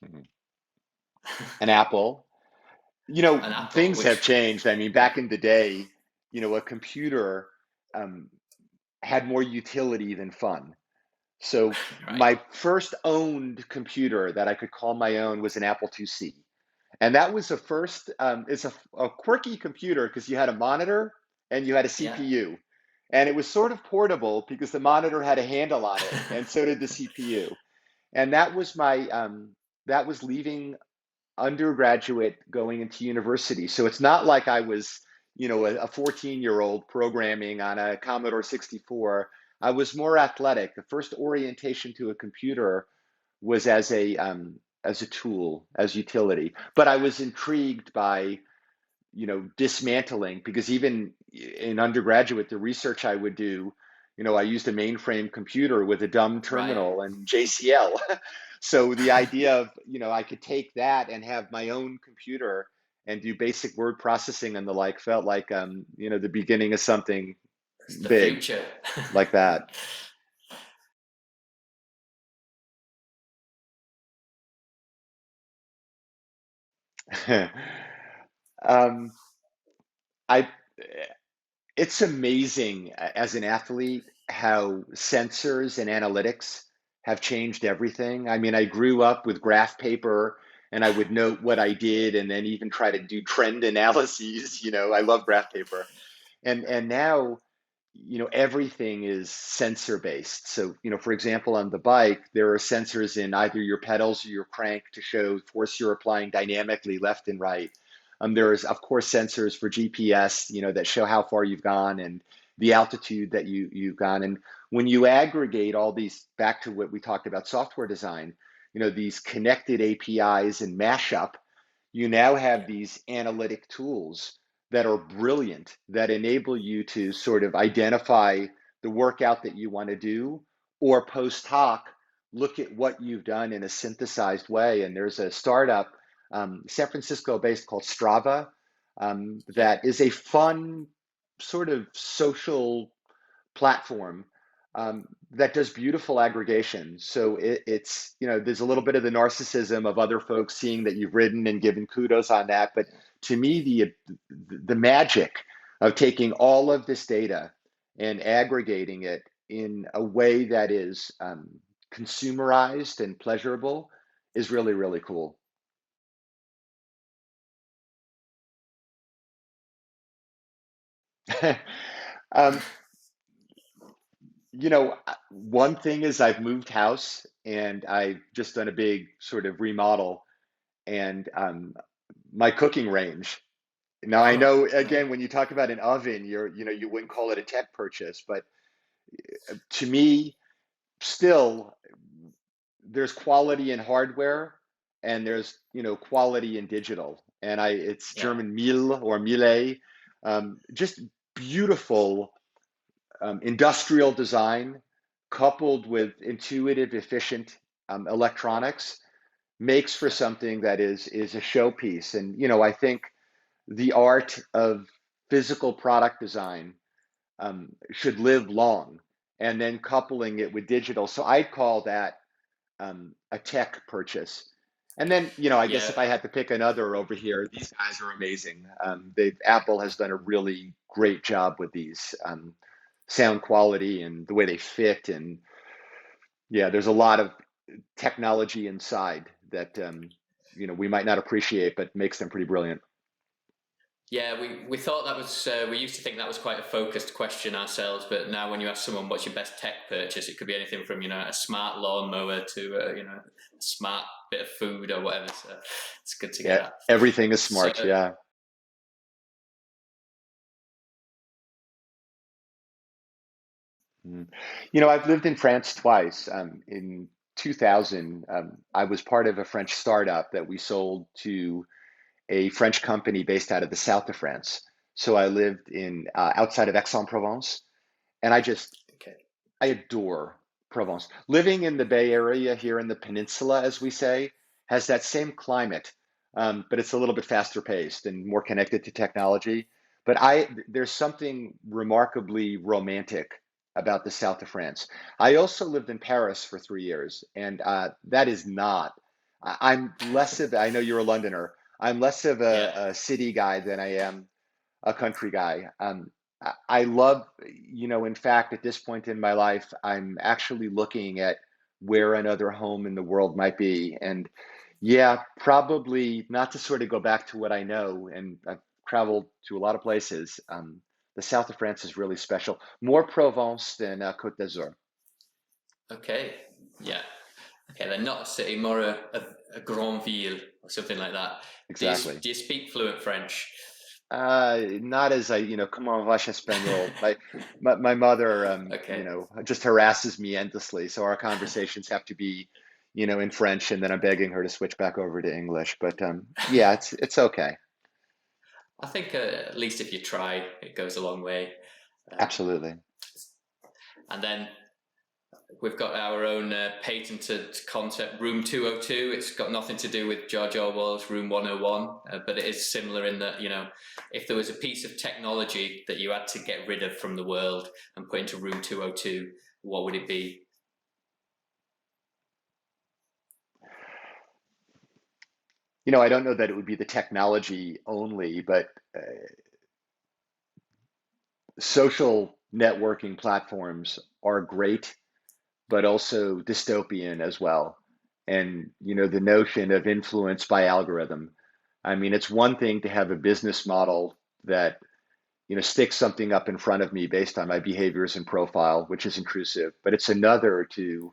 Mhm. An Apple. An Apple, Things have which changed. I mean, back in the day, a computer um, had more utility than fun. So right, my first owned computer that I could call my own was an Apple IIc. And that was the first, it's a quirky computer because you had a monitor and you had a yeah. CPU. And it was sort of portable because the monitor had a handle on it, and so did the CPU. And that was leaving undergraduate going into university. So it's not like I was, a 14-year-old programming on a Commodore 64. I was more athletic. The first orientation to a computer was as a tool, as utility. But I was intrigued by, dismantling because even in undergraduate, the research I would do, I used a mainframe computer with a dumb Right. terminal and JCL. So the idea of, I could take that and have my own computer and do basic word processing and the like felt like, the beginning of something It's the big future. like that. um, I It's amazing as an athlete how sensors and analytics have changed everything. I mean, I grew up with graph paper and I would note what I did and then even try to do trend analyses. I love graph paper. And now, everything is sensor based. So, for example, on the bike, there are sensors in either your pedals or your crank to show force you're applying dynamically left and right. There's, of course, sensors for GPS, that show how far you've gone and the altitude that you've gone. And when you aggregate all these back to what we talked about software design, these connected APIs and mashup, you now have Yeah. these analytic tools that are brilliant that enable you to sort of identify the workout that you want to do or post hoc look at what you've done in a synthesized way. And there's a startup, San Francisco based, called Strava, Yeah. that is a fun sort of social platform that does beautiful aggregation. So it's, there's a little bit of the narcissism of other folks seeing that you've ridden and given kudos on that. But to me, the magic of taking all of this data and aggregating it in a way that is consumerized and pleasurable is really, really cool. um, one thing is I've moved house and I've just done a big sort of remodel and my cooking range. Now I Oh, know right. again when you talk about an oven, you wouldn't call it a tech purchase, but to me, still there's quality in hardware and there's quality in digital. And it's Yeah. German Miele or Miele, just beautiful industrial design coupled with intuitive, efficient electronics makes for Yeah. something that is a showpiece. And I think the art of physical product design should live long, and then coupling it with digital. So I'd call that a tech purchase. And then, I guess Yeah. if I had to pick another over here, these guys are amazing. Apple has done a really great job with these sound quality and the way they fit. And yeah, there's a lot of technology inside that we might not appreciate, but makes them pretty brilliant. Yeah, we thought that was we used to think that was quite a focused question ourselves, but now when you ask someone what's your best tech purchase, it could be anything from a smart lawnmower to a smart bit of food or whatever. So it's good to get Yeah, that. everything is So smart. Yeah. Mm. I've lived in France twice. In 2000, I was part of a French startup that we sold to a French company based out of the south of France. So I lived in outside of Aix-en-Provence, and okay, I adore Provence. Living in the Bay Area here in the peninsula, as we say, has that same climate, but it's a little bit faster paced and more connected to technology. But there's something remarkably romantic about the south of France. I also lived in Paris for 3 years, and that is not. I'm less of, I know you're a Londoner. I'm less of Yeah. a city guy than I am a country guy. I love, in fact, at this point in my life, I'm actually looking at where another home in the world might be. And yeah, probably not to sort of go back to what I know, and I've traveled to a lot of places. The south of France is really special, more Provence than Côte d'Azur. Okay. Yeah. Okay, they're not a city, more a grand ville or something like that. Exactly. Do you speak fluent French? Not as I, comment vas espagnol. My mother, Okay. just harasses me endlessly. So our conversations have to be, in French, and then I'm begging her to switch back over to English. But yeah, it's okay. I think at least if you try, it goes a long way. Um, Absolutely. and then we've got our own patented concept, Room 202. It's got nothing to do with George Orwell's Room 101, but it is similar in that, if there was a piece of technology that you had to get rid of from the world and put into Room 202, what would it be? I don't know that it would be the technology only, but social networking platforms are great, but also dystopian as well. And, the notion of influence by algorithm. I mean, it's one thing to have a business model that, sticks something up in front of me based on my behaviors and profile, which is intrusive, but it's another to,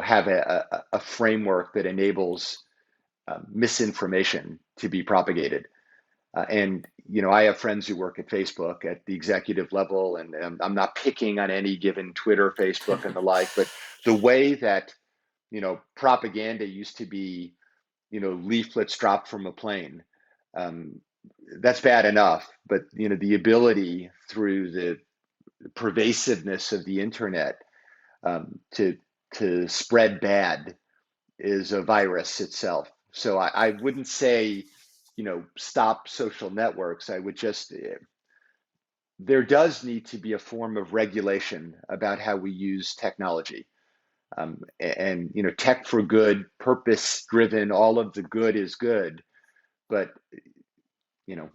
have a framework that enables misinformation to be propagated. And I have friends who work at Facebook at the executive level, and I'm not picking on any given Twitter, Facebook, and the like, but the way that propaganda used to be, leaflets dropped from a plane. Um, that's bad enough, but the ability through the pervasiveness of the internet to spread bad is a virus itself. So I wouldn't say, stop social networks. I would just, there does need to be a form of regulation about how we use technology. And, tech for good, purpose driven, all of the good is good. But, you know,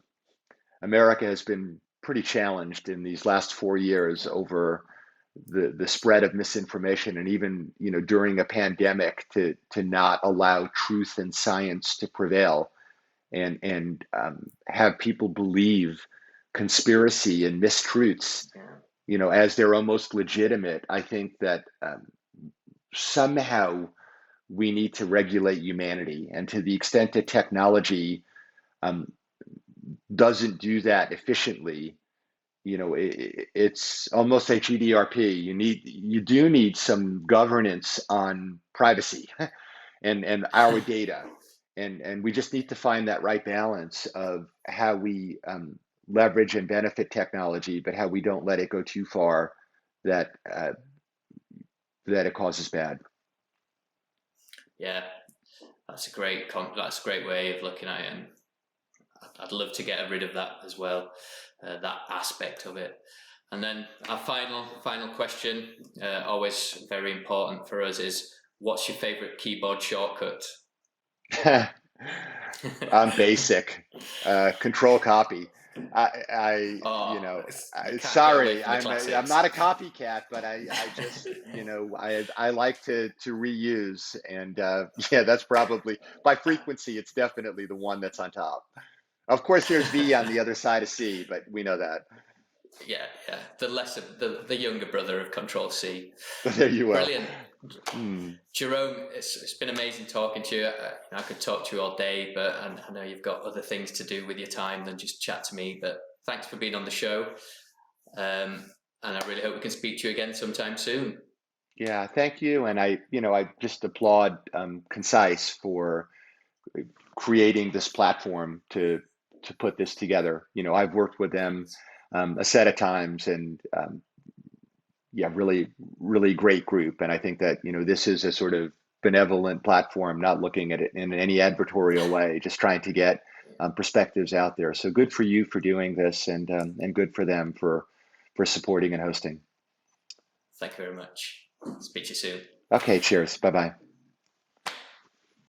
America has been pretty challenged in these last 4 years over the spread of misinformation, and even during a pandemic to not allow truth and science to prevail, and have people believe conspiracy and mistruths as they're almost legitimate. I think that somehow we need to regulate humanity, and to the extent that technology um, doesn't do that efficiently, it's almost like GDRP. You do need some governance on privacy and our data, and we just need to find that right balance of how we leverage and benefit technology, but how we don't let it go too far that that it causes bad. Yeah, that's a great way of looking at it, and I'd love to get rid of that as well, that aspect of it. And then our final question, always very important for us, is what's your favorite keyboard shortcut? I'm basic. Control copy. I Oh, you can't get away sorry, from the I'm classics. not a copycat, but I just, I like to reuse, and yeah, that's probably by frequency, it's definitely the one that's on top. Of course, there's V on the other side of C, but we know that. Yeah, yeah. The younger brother of Control C. But there you go. Brilliant. Hmm. Jerome, it's been amazing talking to you. I could talk to you all day, but I know you've got other things to do with your time than just chat to me. But thanks for being on the show. And I really hope we can speak to you again sometime soon. Yeah, thank you. And I just applaud Concise for creating this platform to put this together. I've worked with them a set of times, and yeah, really, really great group. And I think that this is a sort of benevolent platform, not looking at it in any advertorial way, just trying to get perspectives out there. So good for you for doing this, and good for them for supporting and hosting. Thank you very much. Speak to you soon. Okay, cheers. Bye bye.